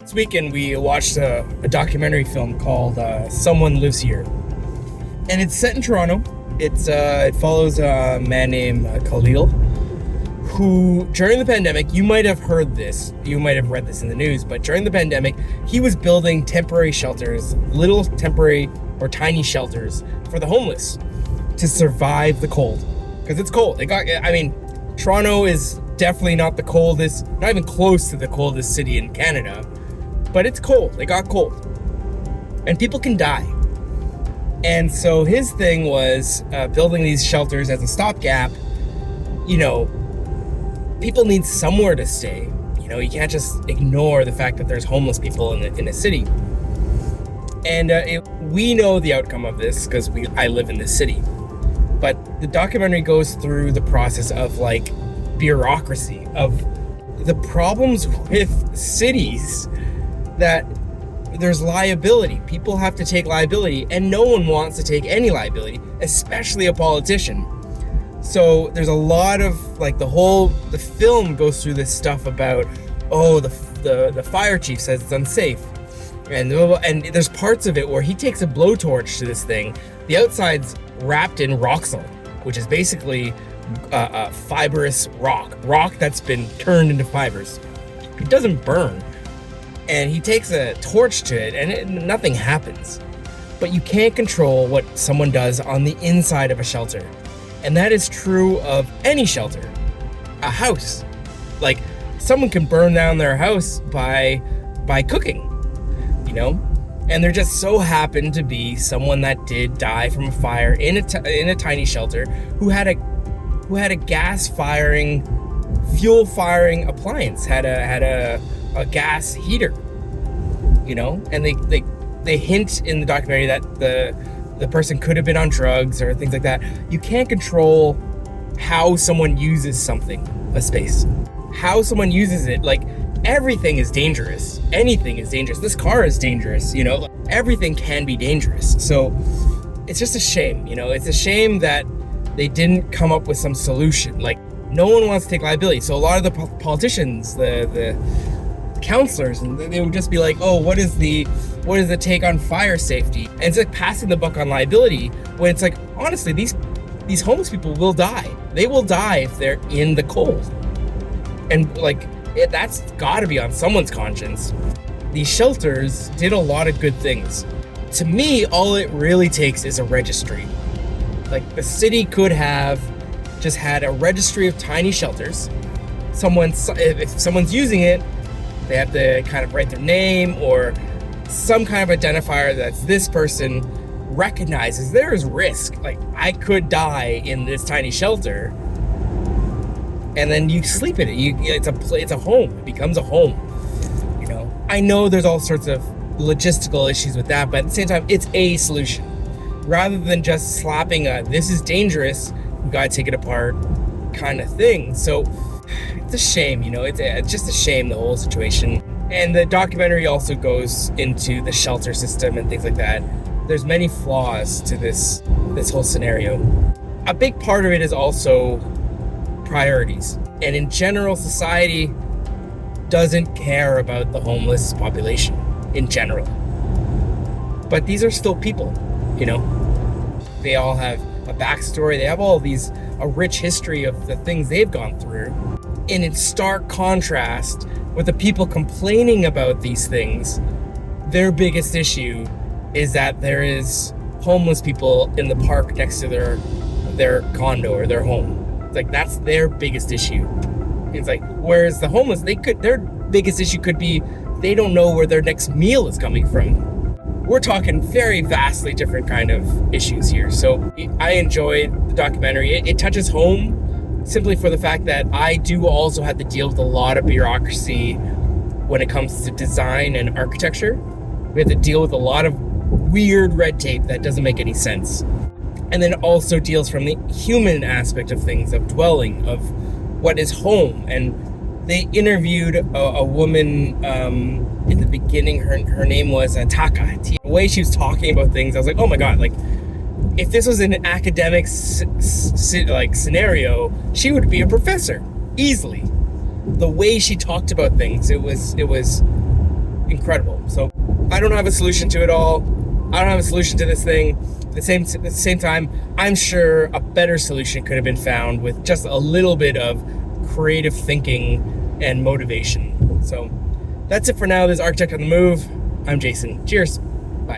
This weekend we watched a documentary film called Someone Lives Here. And it's set in Toronto. It follows a man named Khalil, who during the pandemic, you might have heard this, you might have read this in the news, but during the pandemic, he was building temporary shelters, little temporary or tiny shelters for the homeless to survive the cold. Because it's cold. Toronto is definitely not the coldest, not even close to the coldest city in Canada, but it's cold. It got cold. And people can die. And so his thing was building these shelters as a stopgap. You know, people need somewhere to stay. You know, you can't just ignore the fact that there's homeless people in a city. And we know the outcome of this because I live in this city. But the documentary goes through the process of like bureaucracy, of the problems with cities, that there's liability. People have to take liability, and no one wants to take any liability, especially a politician. So there's a lot of like the film goes through this stuff about, the fire chief says it's unsafe. And there's parts of it where he takes a blowtorch to this thing. The outside's wrapped in rock salt, which is basically fibrous rock that's been turned into fibers. It doesn't burn. And he takes a torch to it and nothing happens. But you can't control what someone does on the inside of a shelter. And that is true of any shelter. A house. Like, someone can burn down their house by cooking, you know? And there just so happened to be someone that did die from a fire in a tiny shelter who had a gas firing, fuel firing appliance, had a gas heater, you know? And they hint in the documentary that the person could have been on drugs or things like that. You can't control how someone uses something, a space. How someone uses it, like, everything is dangerous. Anything is dangerous. This car is dangerous, you know? Everything can be dangerous. So it's just a shame, you know? It's a shame that they didn't come up with some solution. Like, no one wants to take liability. So a lot of the politicians, the counselors, and they would just be like, what is the take on fire safety? And it's like passing the buck on liability, when it's like, honestly, these homeless people will die. They will die if they're in the cold. And like, that's got to be on someone's conscience. These shelters did a lot of good things. To me, all it really takes is a registry. Like, the city could have just had a registry of tiny shelters. If someone's using it, they have to kind of write their name or some kind of identifier that's this person recognizes there is risk. Like, I could die in this tiny shelter. And then you sleep in it. It's a home. It becomes a home. You know, I know there's all sorts of logistical issues with that, but at the same time, it's a solution. Rather than just slapping this is dangerous, we gotta take it apart kind of thing. So it's a shame, you know, it's just a shame, the whole situation. And the documentary also goes into the shelter system and things like that. There's many flaws to this whole scenario. A big part of it is also priorities. And in general, society doesn't care about the homeless population in general. But these are still people, you know? They all have a backstory. They have a rich history of the things they've gone through. And in stark contrast with the people complaining about these things, their biggest issue is that there is homeless people in the park next to their condo or their home. It's like, that's their biggest issue. It's like, whereas the homeless, their biggest issue could be they don't know where their next meal is coming from. We're talking very vastly different kind of issues here. So I enjoyed the documentary. It touches home simply for the fact that I do also have to deal with a lot of bureaucracy when it comes to design and architecture. We have to deal with a lot of weird red tape that doesn't make any sense. And then also deals from the human aspect of things, of dwelling, of what is home. And they interviewed a woman in the beginning. Her name was Taka. The way she was talking about things, I was like, oh my God, like, if this was an academic scenario, she would be a professor easily. The way she talked about things, it was incredible. So I don't have a solution to it all. I don't have a solution to this thing. At the same time, I'm sure a better solution could have been found with just a little bit of creative thinking and motivation. So that's it for now. This is Architect on the Move. I'm Jason. Cheers.